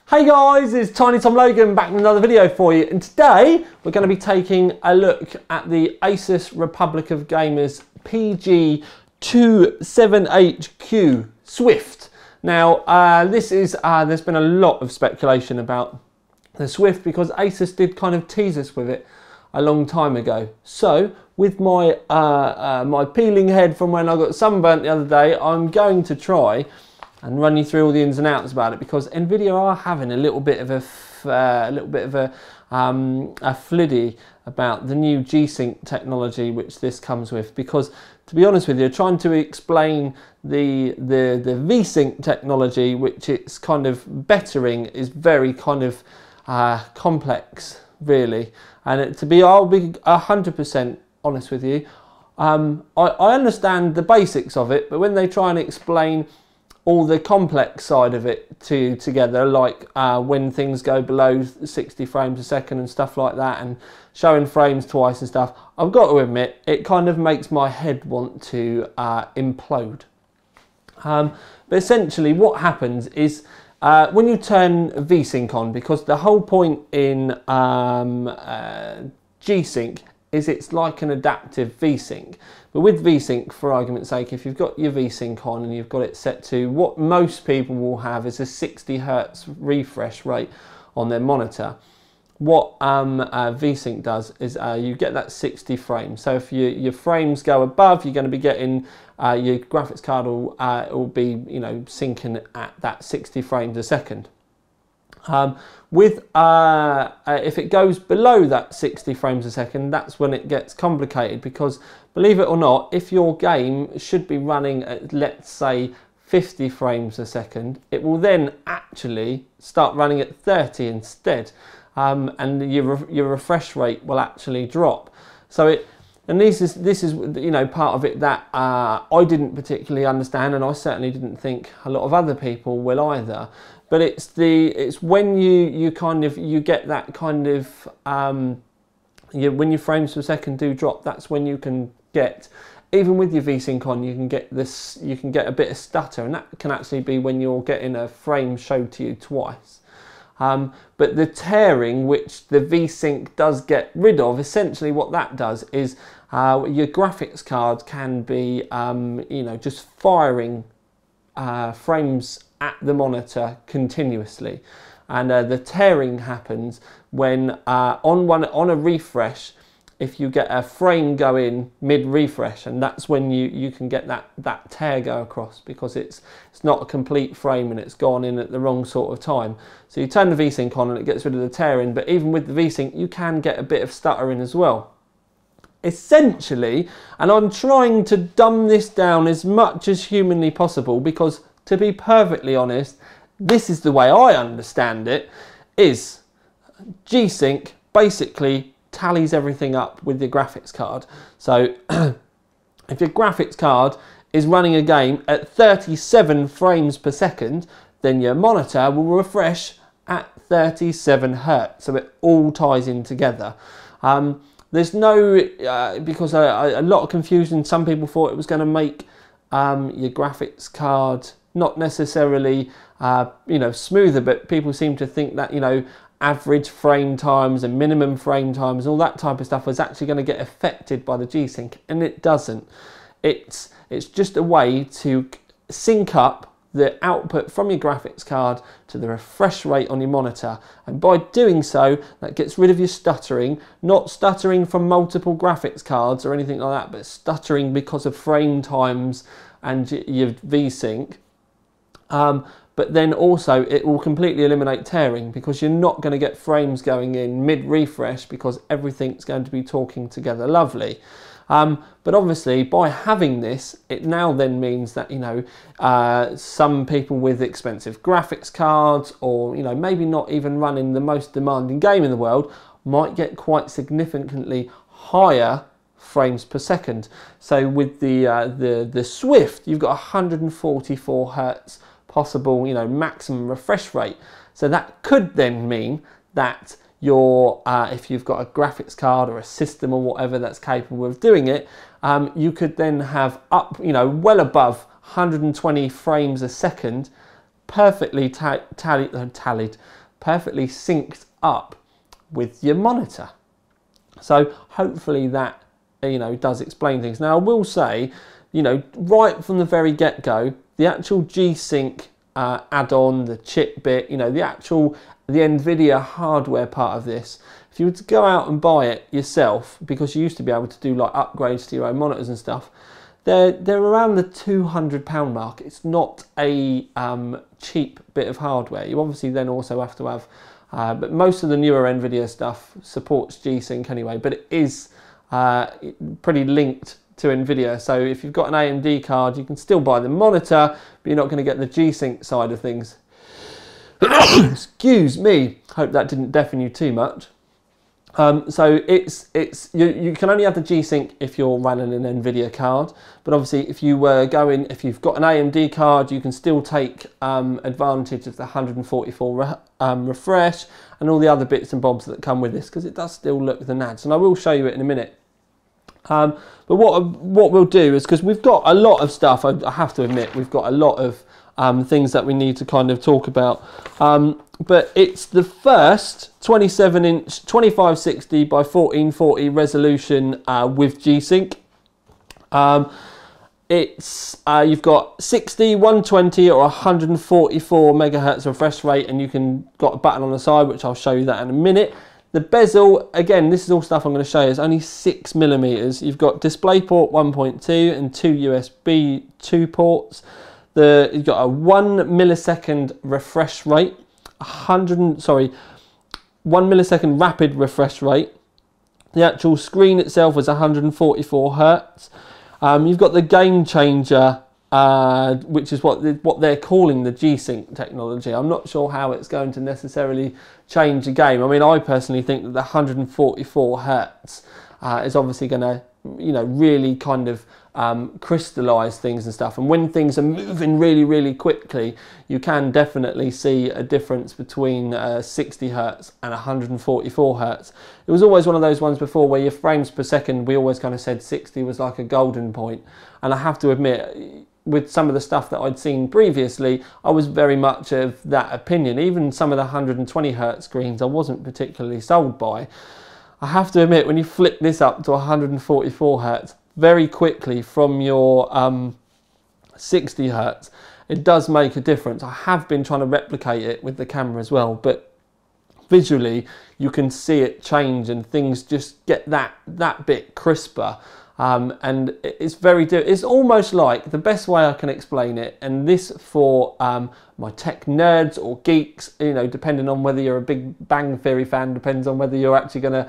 Hey guys, it's Tiny Tom Logan back with another video for you, and today we're going to be taking a look at the Asus Republic of Gamers PG278Q Swift. Now there's been a lot of speculation about the Swift because Asus did kind of tease us with it a long time ago. So with my my peeling head from when I got sunburnt the other day, I'm going to try and run you through all the ins and outs about it, because Nvidia are having a little bit of a fliddy about the new Gsync technology which this comes with. Because to be honest with you, trying to explain the V-Sync technology which it's kind of bettering is very kind of complex, really. And I'll be 100% honest with you, I understand the basics of it, but when they try and explain all the complex side of it together, like when things go below 60 frames a second and stuff like that, and showing frames twice and stuff, I've got to admit, it kind of makes my head want to implode. But essentially what happens is when you turn V-Sync on, because the whole point in Gsync is it's like an adaptive V-Sync. But with V-Sync, for argument's sake, if you've got your V-Sync on and you've got it set to what most people will have is a 60 Hz refresh rate on their monitor, what V-Sync does is you get that 60 frames. So if your frames go above, you're going to be getting your graphics card will be, you know, syncing at that 60 frames a second. If it goes below that 60 frames a second, that's when it gets complicated, because believe it or not, if your game should be running at, let's say, 50 frames a second, it will then actually start running at 30 instead, and your refresh rate will actually drop. So this is you know, part of it that I didn't particularly understand, and I certainly didn't think a lot of other people will either. But it's when you get that kind of when your frames per second do drop, that's when you can get, even with your V-Sync on, you can get a bit of stutter, and that can actually be when you're getting a frame showed to you twice. But the tearing, which the V-Sync does get rid of, essentially what that does is your graphics card can be you know, just firing frames at the monitor continuously, and the tearing happens when on a refresh, if you get a frame go in mid refresh, and that's when you can get that tear go across, because it's not a complete frame and it's gone in at the wrong sort of time. So you turn the V-Sync on and it gets rid of the tearing, but even with the V-Sync you can get a bit of stuttering as well. Essentially, and I'm trying to dumb this down as much as humanly possible, because to be perfectly honest, this is the way I understand it, is Gsync basically tallies everything up with your graphics card. So if your graphics card is running a game at 37 frames per second, then your monitor will refresh at 37 Hz. So it all ties in together. There's no, because a lot of confusion, some people thought it was going to make your graphics card not necessarily you know, smoother, but people seem to think that, you know, average frame times and minimum frame times, all that type of stuff was actually going to get affected by the Gsync, and it doesn't. It's just a way to sync up the output from your graphics card to the refresh rate on your monitor, and by doing so that gets rid of your stuttering, not stuttering from multiple graphics cards or anything like that, but stuttering because of frame times and your V-Sync. But then also it will completely eliminate tearing, because you're not going to get frames going in mid-refresh, because everything's going to be talking together lovely. But obviously by having this, it now then means that, you know, some people with expensive graphics cards, or, you know, maybe not even running the most demanding game in the world, might get quite significantly higher frames per second. So with the Swift, you've got 144 Hz possible, you know, maximum refresh rate. So that could then mean that your if you've got a graphics card or a system or whatever that's capable of doing it, you could then have up, you know, well above 120 frames a second, perfectly tallied, perfectly synced up with your monitor. So hopefully that, you know, does explain things. Now I will say, you know, right from the very get-go, the actual Gsync add-on, the chip bit, you know, the NVIDIA hardware part of this, if you were to go out and buy it yourself, because you used to be able to do like upgrades to your own monitors and stuff, they're around the £200 mark. It's not a cheap bit of hardware. You obviously then also have to have, but most of the newer NVIDIA stuff supports Gsync anyway, but it is pretty linked to NVIDIA. So if you've got an AMD card, you can still buy the monitor, but you're not going to get the Gsync side of things. Excuse me. Hope that didn't deafen you too much. So you can only have the Gsync if you're running an NVIDIA card, but obviously if you've got an AMD card, you can still take advantage of the 144 refresh and all the other bits and bobs that come with this, because it does still look the nads, and I will show you it in a minute. But what we'll do is, because we've got a lot of stuff, I have to admit, we've got a lot of things that we need to kind of talk about. But it's the first 27-inch 2560 by 1440 resolution with Gsync. You've got 60, 120 or 144 megahertz refresh rate, and you can got a button on the side, which I'll show you that in a minute. The bezel, again, this is all stuff I'm going to show you, is only 6mm. You've got DisplayPort 1.2 and 2 USB 2 ports. You've got a 1 millisecond refresh rate, 1 millisecond rapid refresh rate. The actual screen itself is 144 hertz. You've got the game changer, which is what they're calling the Gsync technology. I'm not sure how it's going to necessarily change the game. I mean, I personally think that the 144 hertz is obviously going to, you know, really kind of crystallize things and stuff, and when things are moving really quickly, you can definitely see a difference between 60 hertz and 144 hertz. It was always one of those ones before where your frames per second, we always kind of said 60 was like a golden point, and I have to admit, with some of the stuff that I'd seen previously, I was very much of that opinion. Even some of the 120 hertz screens I wasn't particularly sold by. I have to admit, when you flick this up to 144 hertz very quickly from your 60 hertz, it does make a difference. I have been trying to replicate it with the camera as well, but visually you can see it change and things just get that bit crisper. And it's almost like, the best way I can explain it, and this for my tech nerds or geeks, you know, depending on whether you're a Big Bang Theory fan, depends on whether you're actually going to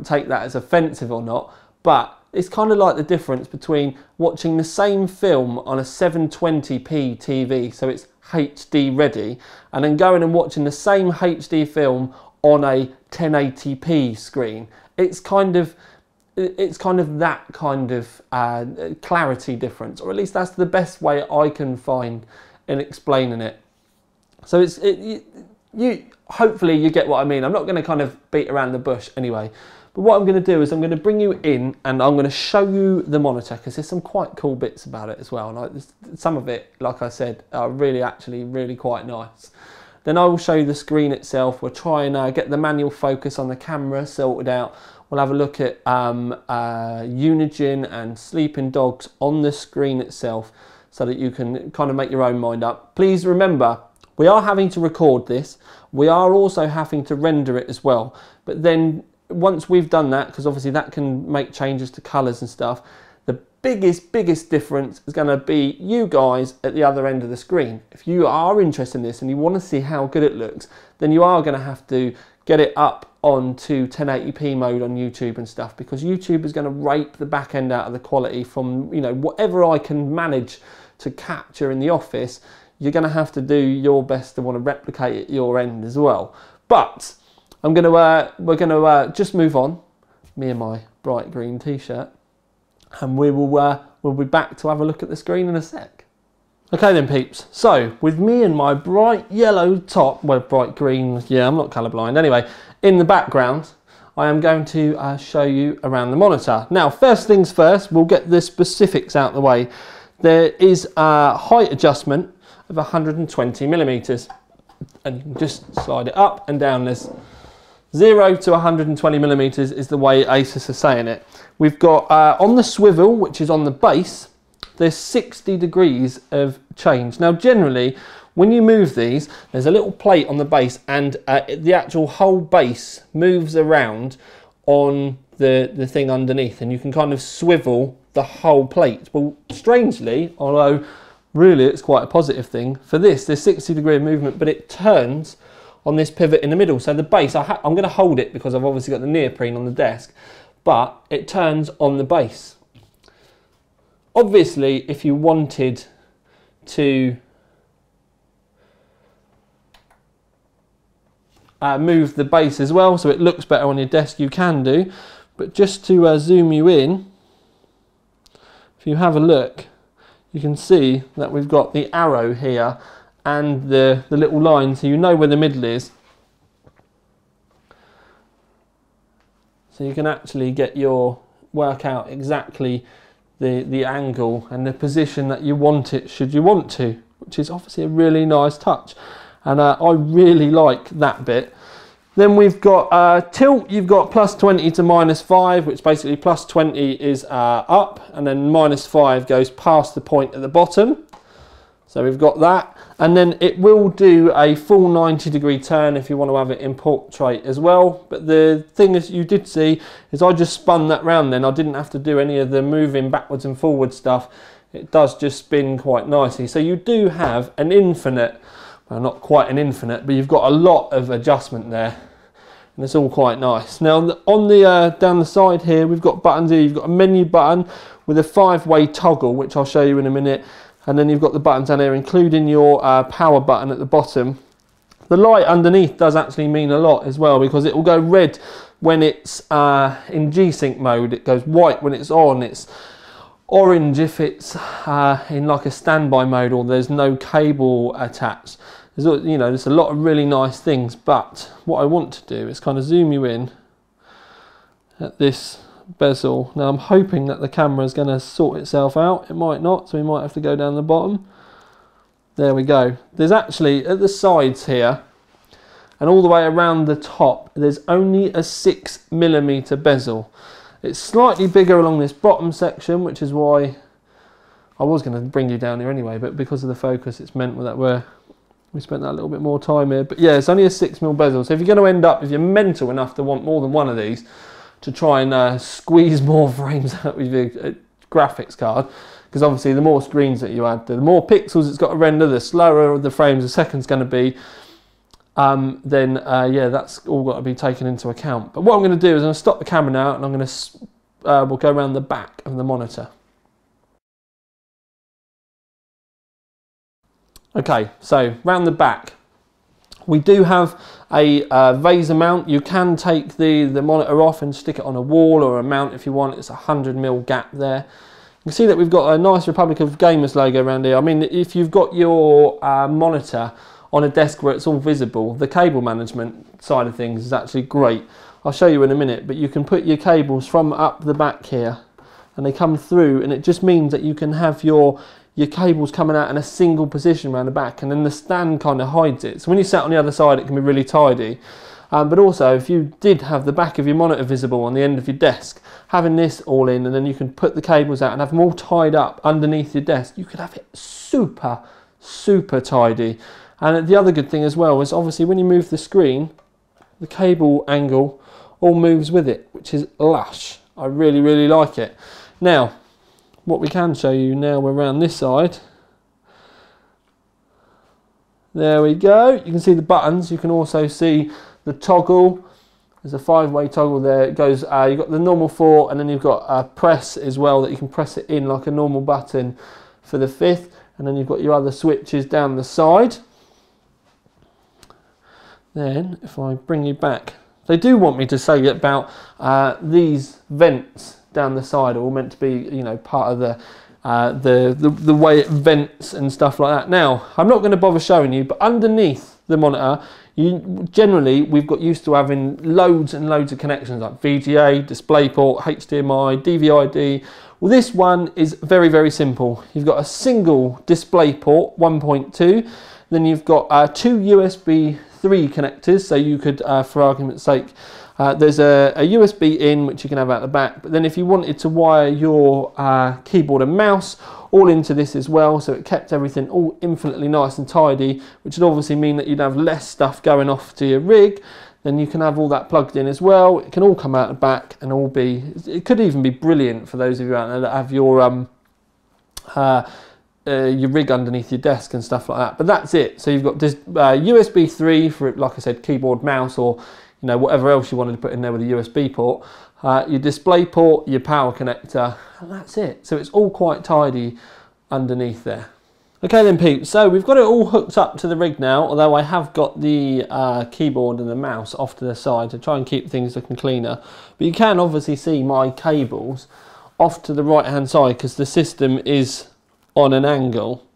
take that as offensive or not, but it's kind of like the difference between watching the same film on a 720p TV, so it's HD ready, and then going and watching the same HD film on a 1080p screen. It's kind of that kind of clarity difference, or at least that's the best way I can find in explaining it. So hopefully you get what I mean. I'm not going to kind of beat around the bush anyway. But what I'm going to do is I'm going to bring you in and I'm going to show you the monitor, because there's some quite cool bits about it as well. And some of it, like I said, are really quite nice. Then I will show you the screen itself. We'll try and get the manual focus on the camera sorted out. We'll have a look at Unigine and Sleeping Dogs on the screen itself, so that you can kind of make your own mind up. Please remember, we are having to record this. We are also having to render it as well. But then once we've done that, because obviously that can make changes to colours and stuff, the biggest difference is going to be you guys at the other end of the screen. If you are interested in this and you want to see how good it looks, then you are going to have to get it up onto 1080p mode on YouTube and stuff, because YouTube is going to rape the back end out of the quality from, you know, whatever I can manage to capture in the office. You're going to have to do your best to want to replicate it at your end as well. But we're going to just move on, me and my bright green t-shirt, and we'll be back to have a look at the screen in a sec. Okay then peeps, so with me and my bright yellow top, well bright green, yeah I'm not colourblind, anyway, in the background, I am going to show you around the monitor. Now first things first, we'll get the specifics out of the way. There is a height adjustment of 120mm, and you can just slide it up and down. There's 0 to 120mm is the way Asus are saying it. We've got on the swivel, which is on the base, there's 60 degrees of change. Now generally, when you move these, there's a little plate on the base, and the actual whole base moves around on the thing underneath, and you can kind of swivel the whole plate. Well, strangely, although really it's quite a positive thing, for this, there's 60-degree movement, but it turns on this pivot in the middle. So the base, I'm going to hold it because I've obviously got the neoprene on the desk, but it turns on the base. Obviously, if you wanted to move the base as well, so it looks better on your desk, you can do. But just to zoom you in, if you have a look, you can see that we've got the arrow here and the little line, so you know where the middle is. So you can actually work out exactly the angle and the position that you want it, should you want to, which is obviously a really nice touch, and I really like that bit. Then we've got tilt, you've got +20 to -5, which basically +20 is up, and then -5 goes past the point at the bottom. So we've got that, and then it will do a full 90-degree turn if you want to have it in portrait as well. But the thing is, you did see, is I just spun that round then. I didn't have to do any of the moving backwards and forward stuff. It does just spin quite nicely. So you do have an infinite, well not quite an infinite, but you've got a lot of adjustment there. And it's all quite nice. Now on the down the side here, we've got buttons here. You've got a menu button with a 5-way toggle, which I'll show you in a minute. And then you've got the buttons down here, including your power button at the bottom. The light underneath does actually mean a lot as well, because it will go red when it's in Gsync mode. It goes white when it's on. It's orange if it's in like a standby mode or there's no cable attached. There's, you know, there's a lot of really nice things. But what I want to do is kind of zoom you in at this bezel. Now I'm hoping that the camera is going to sort itself out. It might not, so we might have to go down the bottom. There we go. There's actually at the sides here and all the way around the top, there's only a 6mm bezel. It's slightly bigger along this bottom section, which is why I was going to bring you down here anyway, but because of the focus, it's meant that we spent that a little bit more time here. But yeah, it's only a 6mm bezel. So if you're going to end up, if you're mental enough to want more than one of these, to try and squeeze more frames out with your graphics card, because obviously the more screens that you add, the more pixels it's got to render, the slower the frames a second's going to be, then yeah, that's all got to be taken into account. But what I'm going to do is I'm going to stop the camera now, and I'm going to we'll go around the back of the monitor. Okay, so round the back, we do have a Vaser mount. You can take the monitor off and stick it on a wall or a mount if you want. It's a 100mm gap there. You can see that we've got a nice Republic of Gamers logo around here. I mean, if you've got your monitor on a desk where it's all visible, the cable management side of things is actually great. I'll show you in a minute, but you can put your cables from up the back here and they come through, and it just means that you can have your cables coming out in a single position around the back, and then the stand kind of hides it. So when you sat on the other side, it can be really tidy. But also, if you did have the back of your monitor visible on the end of your desk, having this all in, and then you can put the cables out and have them all tied up underneath your desk, you could have it super, super tidy. And the other good thing as well is obviously when you move the screen, the cable angle all moves with it, which is lush. I really, really like it. Now, what we can show you now, we're around this side. There we go. You can see the buttons. You can also see the toggle. There's a 5-way toggle there. It goes. You've got the normal 4, and then you've got a press as well that you can press it in like a normal button for the 5th. And then you've got your other switches down the side. Then, if I bring you back, they do want me to say about these vents down the side are all meant to be, you know, part of the the way it vents and stuff like that. Now, I'm not going to bother showing you, but underneath the monitor, generally we've got used to having loads and loads of connections like VGA, DisplayPort, HDMI, DVI-D. Well, this one is very, very simple. You've got a single DisplayPort 1.2, then you've got 2 USB 3 connectors, so you could, for argument's sake, there's a USB in which you can have out the back, but then if you wanted to wire your keyboard and mouse all into this as well, so it kept everything all infinitely nice and tidy, which would obviously mean that you'd have less stuff going off to your rig, then you can have all that plugged in as well. It can all come out the back and all be, it could even be brilliant for those of you out there that have your rig underneath your desk and stuff like that. But that's it. So you've got this USB 3 for, like I said, keyboard, mouse, or you know, whatever else you wanted to put in there with a USB port, your display port, your power connector, and that's it. So it's all quite tidy underneath there. Okay then peeps, so we've got it all hooked up to the rig now, although I have got the keyboard and the mouse off to the side to try and keep things looking cleaner. But you can obviously see my cables off to the right hand side because the system is on an angle.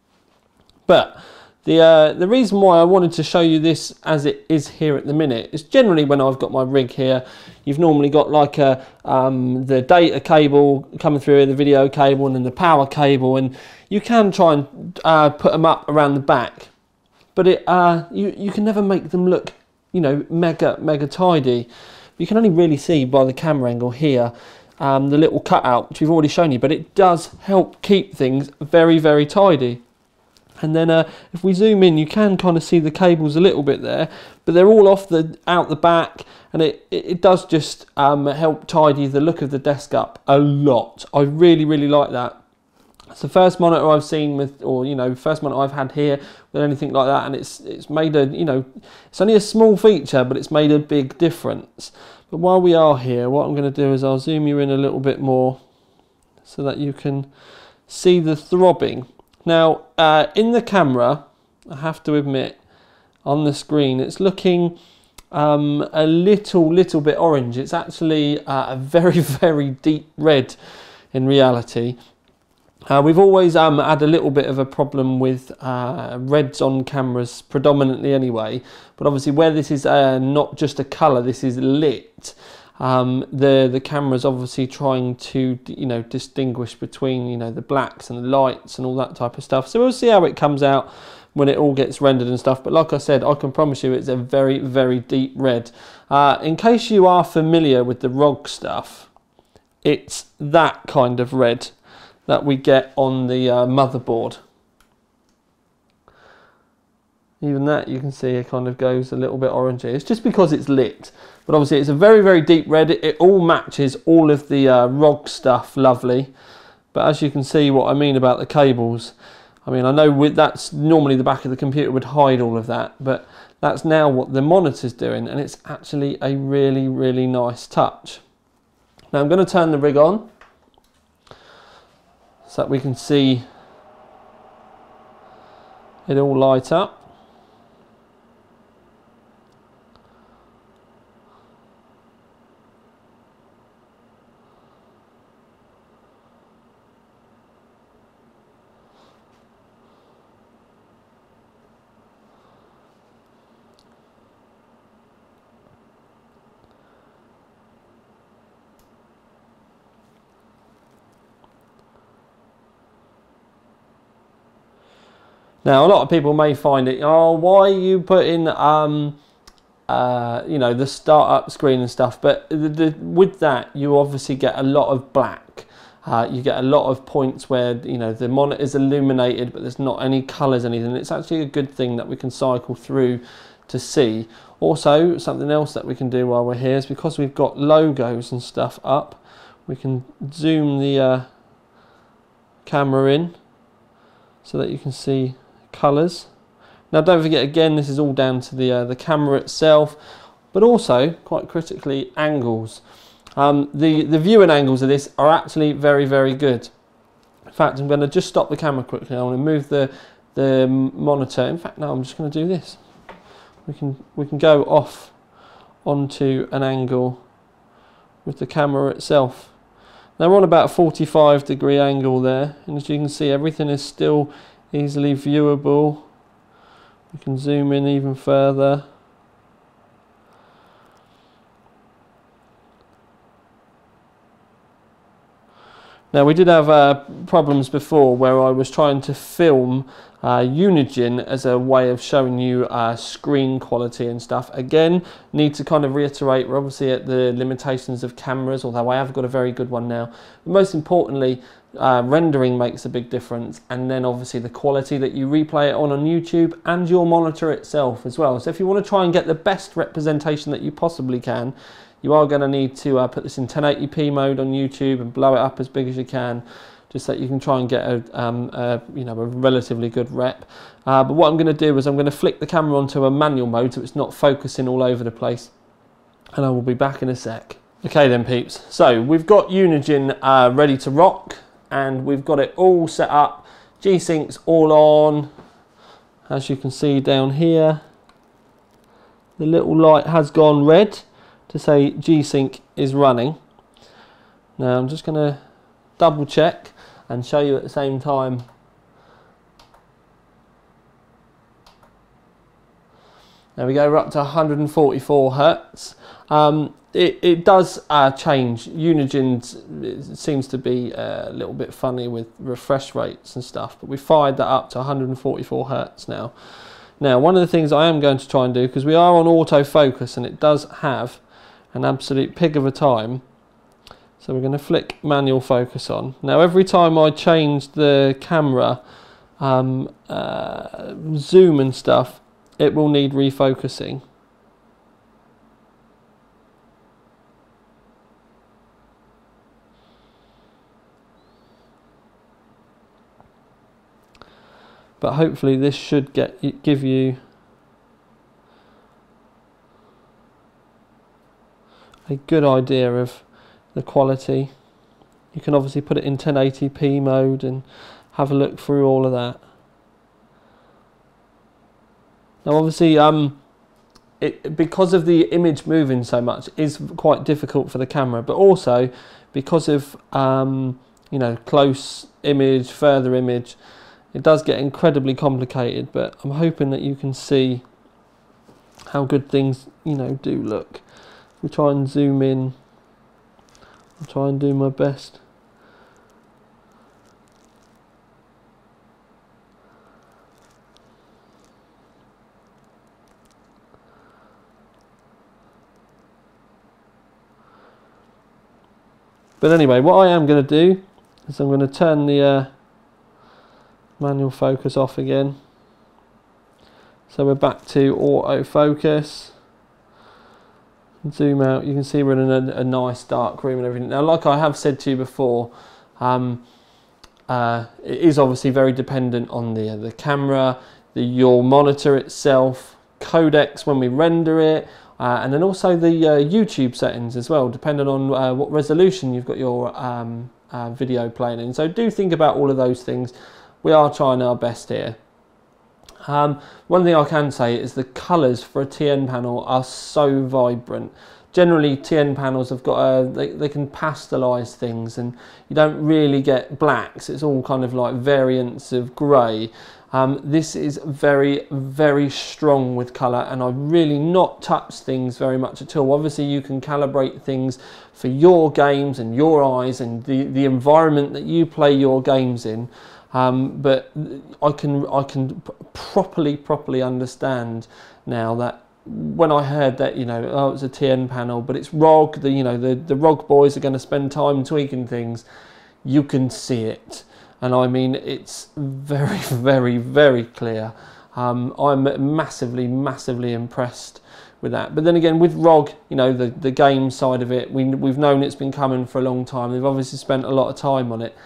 But the reason why I wanted to show you this as it is here at the minute is generally when I've got my rig here, you've normally got like the data cable coming through, the video cable, and then the power cable, and you can try and put them up around the back, but you can never make them look, you know, mega tidy. You can only really see by the camera angle here the little cutout which we've already shown you, but it does help keep things very tidy. And then if we zoom in, you can kind of see the cables a little bit there, but they're all out the back, and it does just help tidy the look of the desk up a lot. I really like that. It's the first monitor I've seen with, or you know, first monitor I've had here with anything like that, and it's made a, you know, it's only a small feature, but it's made a big difference. But while we are here, what I'm going to do is I'll zoom you in a little bit more so that you can see the throbbing. Now, in the camera, I have to admit, on the screen, it's looking a little bit orange. It's actually a very deep red in reality. We've always had a little bit of a problem with reds on cameras, predominantly anyway, but obviously where this is not just a colour, this is lit. The camera's obviously trying to, you know, distinguish between, you know, the blacks and the lights and all that type of stuff. So we'll see how it comes out when it all gets rendered and stuff. But like I said, I can promise you it's a very deep red. In case you are familiar with the ROG stuff, it's that kind of red that we get on the motherboard. Even that, you can see it kind of goes a little bit orangey. It's just because it's lit. But obviously it's a very deep red. It all matches all of the ROG stuff lovely. But as you can see what I mean about the cables, I mean, I know that's normally the back of the computer would hide all of that, but that's now what the monitor's doing, and it's actually a really nice touch. Now I'm going to turn the rig on so that we can see it all light up. Now, a lot of people may find it, oh, why are you putting, you know, the startup screen and stuff? But with that, you obviously get a lot of black. You get a lot of points where, you know, the monitor is illuminated, but there's not any colours, anything. It's actually a good thing that we can cycle through to see. Also, something else that we can do while we're here is because we've got logos and stuff up, we can zoom the camera in so that you can see colours. Now don't forget, again, this is all down to the camera itself, but also quite critically angles. The viewing angles of this are actually very good. In fact, I'm going to just stop the camera quickly. I want to move the monitor. In fact, no, I'm just going to do this. We can go off onto an angle with the camera itself. Now we're on about a 45-degree angle there, and as you can see, everything is still easily viewable. We can zoom in even further. Now we did have problems before where I was trying to film Unigine as a way of showing you screen quality and stuff. Again, need to kind of reiterate, we're obviously at the limitations of cameras, although I have got a very good one now. But most importantly, rendering makes a big difference, and then obviously the quality that you replay it on YouTube and your monitor itself as well. So if you want to try and get the best representation that you possibly can, you are going to need to put this in 1080p mode on YouTube and blow it up as big as you can, just so you can try and get a you know, a relatively good rep. But what I'm going to do is I'm going to flick the camera onto a manual mode so it's not focusing all over the place, and I will be back in a sec. Okay then peeps, so we've got Unigine ready to rock, and we've got it all set up. G-Sync's all on. As you can see down here, the little light has gone red to say G-Sync is running. Now I'm just going to double check and show you at the same time. There we go, we're up to 144 Hertz. It does change. Unigine seems to be a little bit funny with refresh rates and stuff, but we fired that up to 144 Hertz now. Now, one of the things I am going to try and do, because we are on autofocus and it does have an absolute pig of a time, so we're going to flick manual focus on. Now every time I change the camera zoom and stuff, it will need refocusing. But hopefully this should give you a good idea of the quality. You can obviously put it in 1080p mode and have a look through all of that. Now obviously because of the image moving so much, it is quite difficult for the camera, but also because of you know, close image, further image, it does get incredibly complicated. But I'm hoping that you can see how good things, you know, do look. We try and zoom in. I'll try and do my best. But anyway, what I am going to do is I'm going to turn the manual focus off again. So we're back to autofocus. Zoom out, you can see we're in a nice dark room and everything. Now, like I have said to you before, it is obviously very dependent on the camera, your monitor itself, codecs when we render it, and then also the YouTube settings as well, depending on what resolution you've got your video playing in. So do think about all of those things. We are trying our best here. One thing I can say is the colours for a TN panel are so vibrant. Generally TN panels have got they can pastelise things, and you don't really get blacks. It's all kind of like variants of grey. This is very, very strong with colour, and I've really not touched things very much at all. Obviously you can calibrate things for your games and your eyes and the environment that you play your games in. But I can properly understand now that when I heard that, you know, oh, it's a TN panel, but it's ROG, you know, the ROG boys are going to spend time tweaking things. You can see it, and I mean, it's very, very, very clear. I'm massively impressed with that. But then again, with ROG, you know, the game side of it, we've known it's been coming for a long time. They've obviously spent a lot of time on it.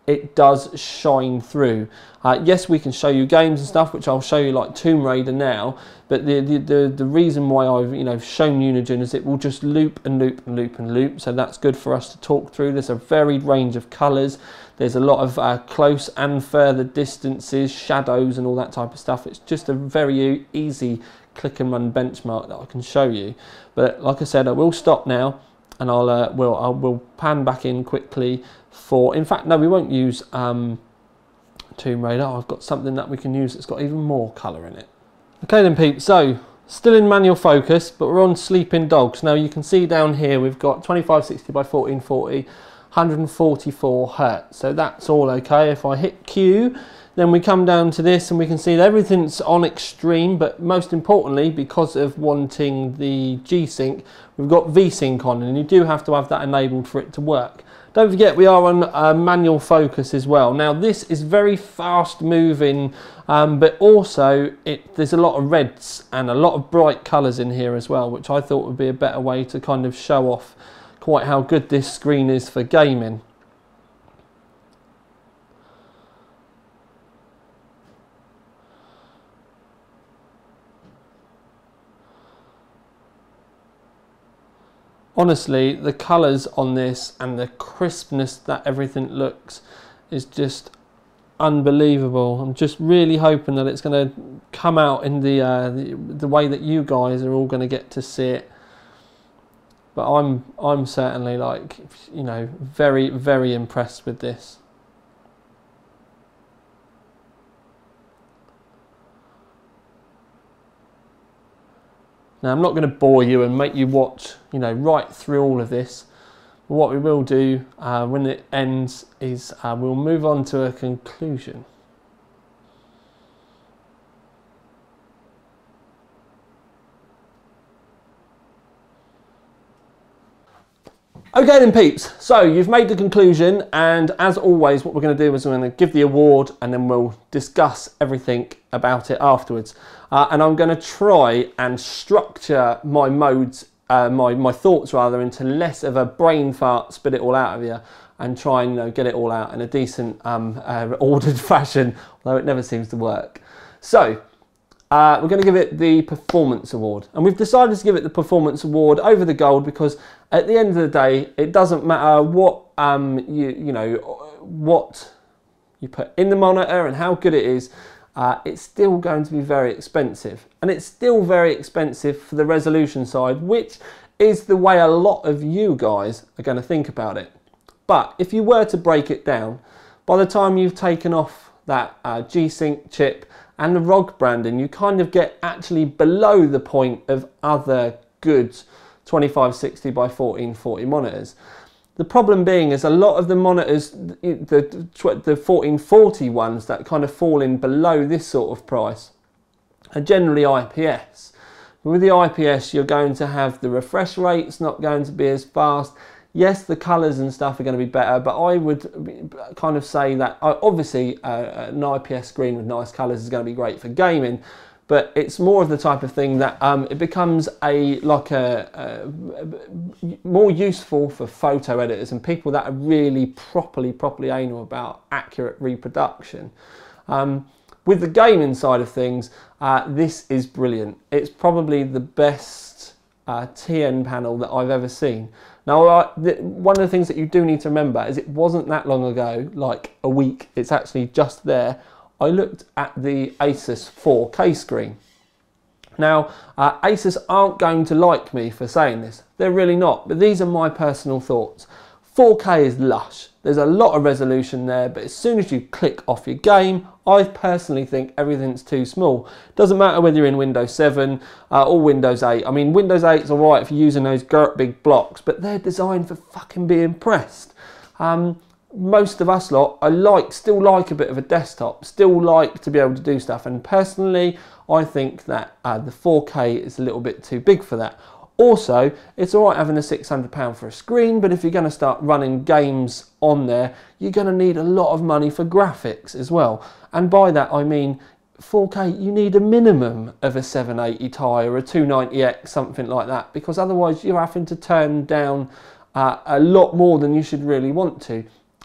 It does shine through. Yes, we can show you games and stuff, which I'll show you, like Tomb Raider now. But the reason why I've, you know, shown Unigine is it will just loop and loop and loop and loop. So that's good for us to talk through. There's a varied range of colours. There's a lot of close and further distances, shadows, and all that type of stuff. It's just a very easy click and run benchmark that I can show you. But like I said, I will stop now. and we'll pan back in quickly for, in fact, no, we won't use Tomb Raider. I've got something that we can use that's got even more colour in it. Okay then peeps, so still in manual focus, but we're on Sleeping Dogs. Now you can see down here we've got 2560 by 1440, 144 Hertz, so that's all okay. If I hit Q, then we come down to this and we can see that everything's on extreme, but most importantly, because of wanting the Gsync, we've got VSync on, and you do have to have that enabled for it to work. Don't forget we are on manual focus as well. Now this is very fast moving, but also there's a lot of reds and a lot of bright colours in here as well, which I thought would be a better way to kind of show off quite how good this screen is for gaming. Honestly, the colours on this and the crispness that everything looks is just unbelievable. I'm just really hoping that it's going to come out in the way that you guys are all going to get to see it. But I'm certainly, like, you know, very, very impressed with this. Now I'm not going to bore you and make you watch, you know, right through all of this. But what we will do when it ends is we'll move on to a conclusion. Okay then peeps, so you've made the conclusion, and as always what we're going to do is we're going to give the award and then we'll discuss everything about it afterwards. And I'm going to try and structure my modes, my thoughts rather, into less of a brain fart, spit it all out of you, and try and, you know, get it all out in a decent ordered fashion, although it never seems to work. So we're going to give it the Performance Award, and we've decided to give it the Performance Award over the Gold because at the end of the day it doesn't matter what what you put in the monitor and how good it is, it's still going to be very expensive, and it's still very expensive for the resolution side, which is the way a lot of you guys are going to think about it. But if you were to break it down, by the time you've taken off that Gsync chip and the ROG branding, you kind of get actually below the point of other good 2560 by 1440 monitors. The problem being is a lot of the monitors, the 1440 ones that kind of fall in below this sort of price, are generally IPS. With the IPS you're going to have the refresh rates not going to be as fast. Yes, the colours and stuff are going to be better, but I would kind of say that obviously an IPS screen with nice colours is going to be great for gaming, but it's more of the type of thing that it becomes more useful for photo editors and people that are really properly anal about accurate reproduction. With the gaming side of things, this is brilliant. It's probably the best TN panel that I've ever seen. Now, one of the things that you do need to remember is it wasn't that long ago, like a week, it's actually just there, I looked at the Asus 4K screen. Now, Asus aren't going to like me for saying this. They're really not, but these are my personal thoughts. 4K is lush. There's a lot of resolution there, but as soon as you click off your game, I personally think everything's too small. Doesn't matter whether you're in Windows 7 or Windows 8. I mean, Windows 8 is alright for using those big blocks, but they're designed for fucking being pressed. Most of us lot, still like a bit of a desktop, still like to be able to do stuff, and personally I think that the 4K is a little bit too big for that. Also, it's alright having a £600 for a screen, but if you're going to start running games on there, you're going to need a lot of money for graphics as well. And by that I mean 4K, you need a minimum of a 780 Ti or a 290X, something like that, because otherwise you're having to turn down a lot more than you should really want to.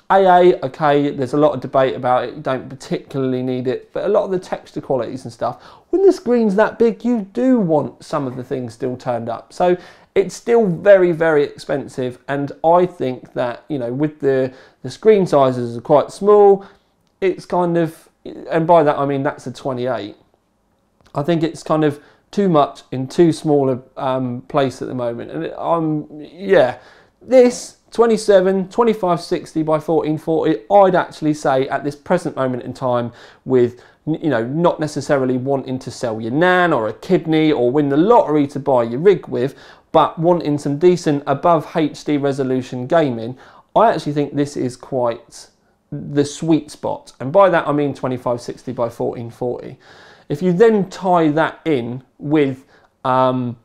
AA, okay, there's a lot of debate about it, you don't particularly need it, but a lot of the texture qualities and stuff, when the screen's that big, you do want some of the things still turned up. So it's still very expensive, and I think that, you know, with the screen sizes are quite small, it's kind of, and by that I mean that's a 28. I think it's kind of too much in too small a place at the moment, and yeah, This 2560 by 1440, I'd actually say at this present moment in time, with, you know, not necessarily wanting to sell your nan or a kidney or win the lottery to buy your rig with, but wanting some decent above HD resolution gaming, I actually think this is quite the sweet spot. And by that I mean 2560 by 1440. If you then tie that in with the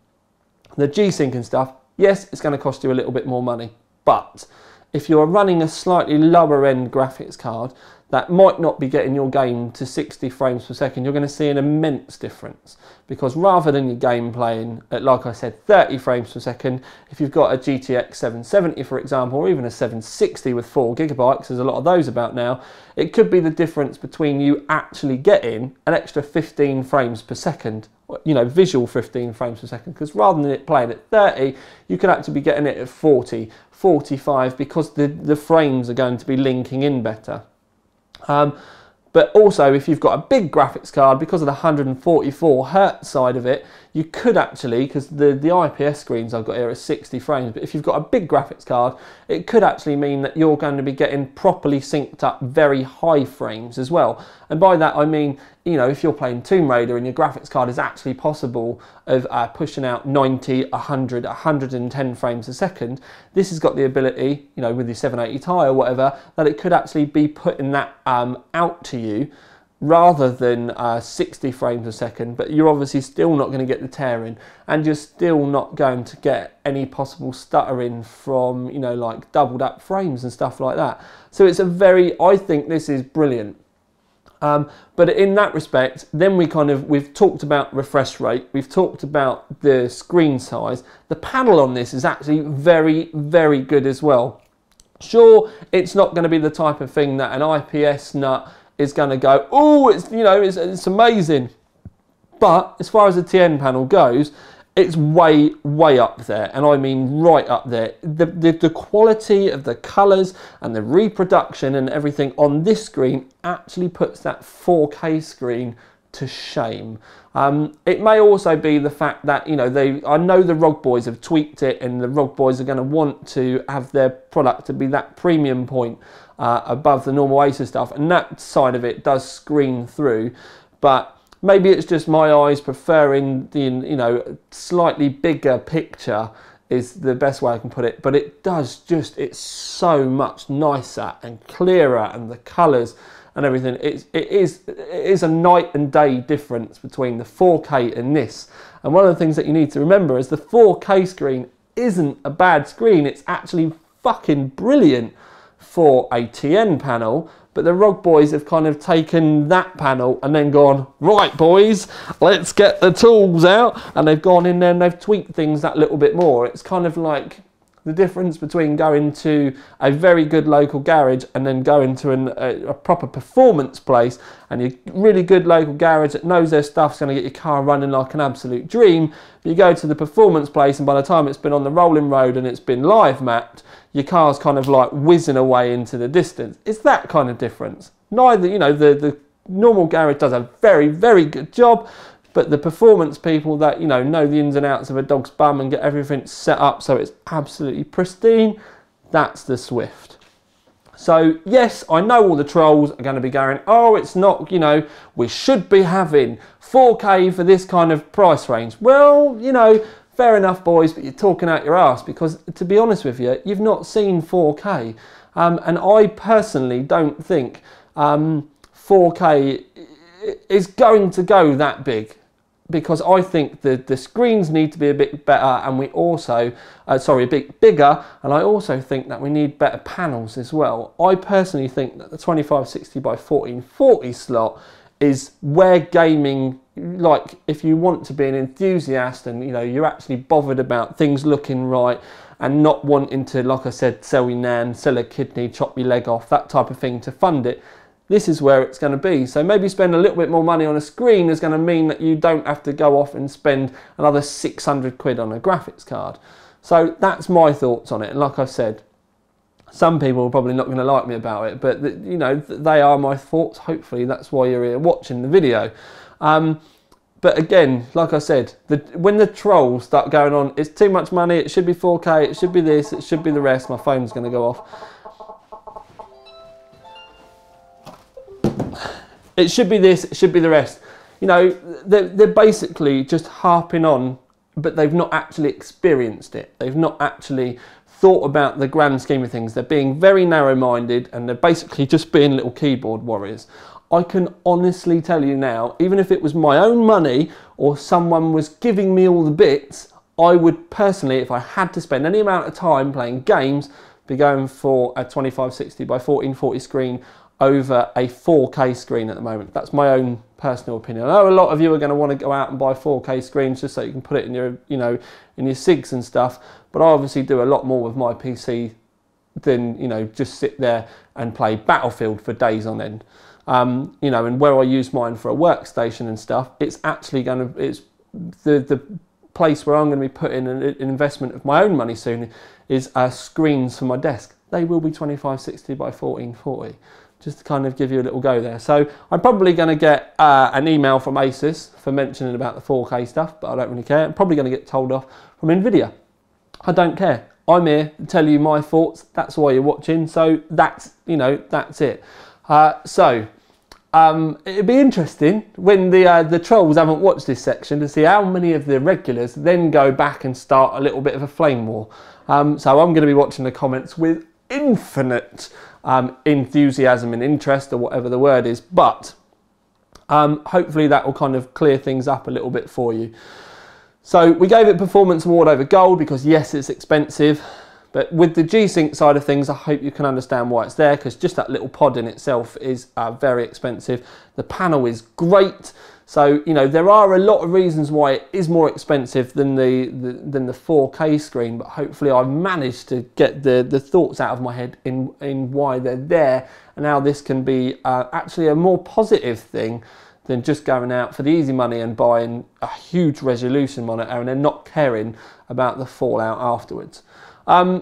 Gsync and stuff, yes, it's going to cost you a little bit more money. But if you're running a slightly lower end graphics card that might not be getting your game to 60 frames per second, you're going to see an immense difference. Because rather than your game playing at, like I said, 30 frames per second, if you've got a GTX 770, for example, or even a 760 with 4 gigabytes, there's a lot of those about now, it could be the difference between you actually getting an extra 15 frames per second, you know, visual 15 frames per second, because rather than it playing at 30, you could actually be getting it at 40, 45, because the frames are going to be linking in better. But also, if you've got a big graphics card, because of the 144 hertz side of it, you could actually, because the IPS screens I've got here are 60 frames, but if you've got a big graphics card, it could actually mean that you're going to be getting properly synced up very high frames as well. And by that I mean, you know, if you're playing Tomb Raider and your graphics card is actually possible of pushing out 90, 100, 110 frames a second, this has got the ability, you know, with your 780 Ti or whatever, that it could actually be putting that out to you rather than 60 frames a second, but you're obviously still not going to get the tearing, and you're still not going to get any possible stuttering from, you know, like doubled up frames and stuff like that. So it's a very, I think this is brilliant. But in that respect, then we've talked about refresh rate, we've talked about the screen size. The panel on this is actually very, very good as well. Sure, it's not going to be the type of thing that an IPS nut is going to go, oh, it's, you know, it's amazing. But as far as the TN panel goes, it's way, way up there, and I mean right up there. The quality of the colours and the reproduction and everything on this screen actually puts that 4K screen to shame. It may also be the fact that, you know, I know the ROG boys have tweaked it, and the ROG boys are going to want to have their product to be that premium point above the normal Asus stuff, and that side of it does screen through. But maybe it's just my eyes preferring the, you know, slightly bigger picture is the best way I can put it. But it does just, it's so much nicer and clearer, and the colours and everything. It is a night and day difference between the 4K and this. And one of the things that you need to remember is the 4K screen isn't a bad screen. It's actually fucking brilliant for a TN panel. But the ROG boys have kind of taken that panel and then gone, right boys, let's get the tools out. And they've gone in there and they've tweaked things that little bit more. It's kind of like the difference between going to a very good local garage and then going to a proper performance place, and your really good local garage that knows their stuff's going to get your car running like an absolute dream. But you go to the performance place, and by the time it's been on the rolling road and it's been live mapped, your car's kind of like whizzing away into the distance. It's that kind of difference. Neither, you know, the normal garage does a very, very good job, but the performance people that, you know the ins and outs of a dog's bum and get everything set up so it's absolutely pristine, that's the Swift. So yes, I know all the trolls are going to be going, oh, it's not, you know, we should be having 4K for this kind of price range. Well, you know, fair enough, boys, but you're talking out your arse, because to be honest with you, you've not seen 4K. And I personally don't think 4K is going to go that big, because I think the screens need to be a bit better, and we also, a bit bigger, and I also think that we need better panels as well. I personally think that the 2560 by 1440 slot is where gaming, like if you want to be an enthusiast and, you know, you're actually bothered about things looking right and not wanting to, like I said, sell your nan, sell a kidney, chop your leg off, that type of thing to fund it, this is where it's going to be. So maybe spend a little bit more money on a screen is going to mean that you don't have to go off and spend another 600 quid on a graphics card. So that's my thoughts on it. And like I said, some people are probably not going to like me about it, but you know, they are my thoughts. Hopefully that's why you're here watching the video. But again, like I said, when the trolls start going on, it's too much money, it should be 4K, it should be this, it should be the rest, my phone's going to go off. It should be this, it should be the rest. You know, they're basically just harping on, but they've not actually experienced it. They've not actually thought about the grand scheme of things. They're being very narrow-minded, and they're basically just being little keyboard warriors. I can honestly tell you now, even if it was my own money or someone was giving me all the bits, I would personally, if I had to spend any amount of time playing games, be going for a 2560 by 1440 screen over a 4K screen at the moment. That's my own personal opinion. I know a lot of you are going to want to go out and buy 4K screens just so you can put it in your, you know, in your SIGs and stuff, but I obviously do a lot more with my PC than, you know, just sit there and play Battlefield for days on end. You know, and where I use mine for a workstation and stuff, it's actually going to, it's the place where I'm going to be putting an investment of my own money soon is screens for my desk. They will be 2560 by 1440, just to kind of give you a little go there. So I'm probably going to get an email from Asus for mentioning about the 4K stuff, but I don't really care. I'm probably going to get told off from Nvidia. I don't care. I'm here to tell you my thoughts. That's why you're watching. So that's, you know, that's it. It'd be interesting when the trolls haven't watched this section to see how many of the regulars then go back and start a little bit of a flame war. So I'm going to be watching the comments with infinite enthusiasm and interest, or whatever the word is, but hopefully that will kind of clear things up a little bit for you. So we gave it performance award over gold because yes, it's expensive. But with the Gsync side of things, I hope you can understand why it's there, because just that little pod in itself is very expensive. The panel is great. So, you know, there are a lot of reasons why it is more expensive than the 4K screen, but hopefully I've managed to get the thoughts out of my head in why they're there, and how this can be actually a more positive thing than just going out for the easy money and buying a huge resolution monitor and then not caring about the fallout afterwards.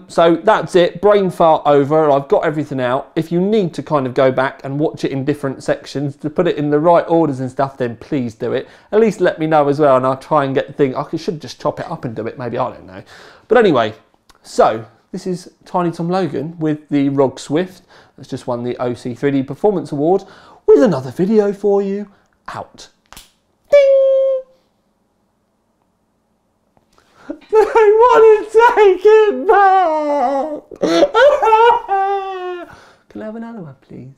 So that's it, brain fart over, I've got everything out. If you need to kind of go back and watch it in different sections to put it in the right orders and stuff, then please do it. At least let me know as well, and I'll try and get things. I should just chop it up and do it, maybe, I don't know. But anyway, so this is Tiny Tom Logan with the ROG Swift. That's just won the OC 3D Performance Award with another video for you out. Ding! I want to take it back! Can I have another one, please?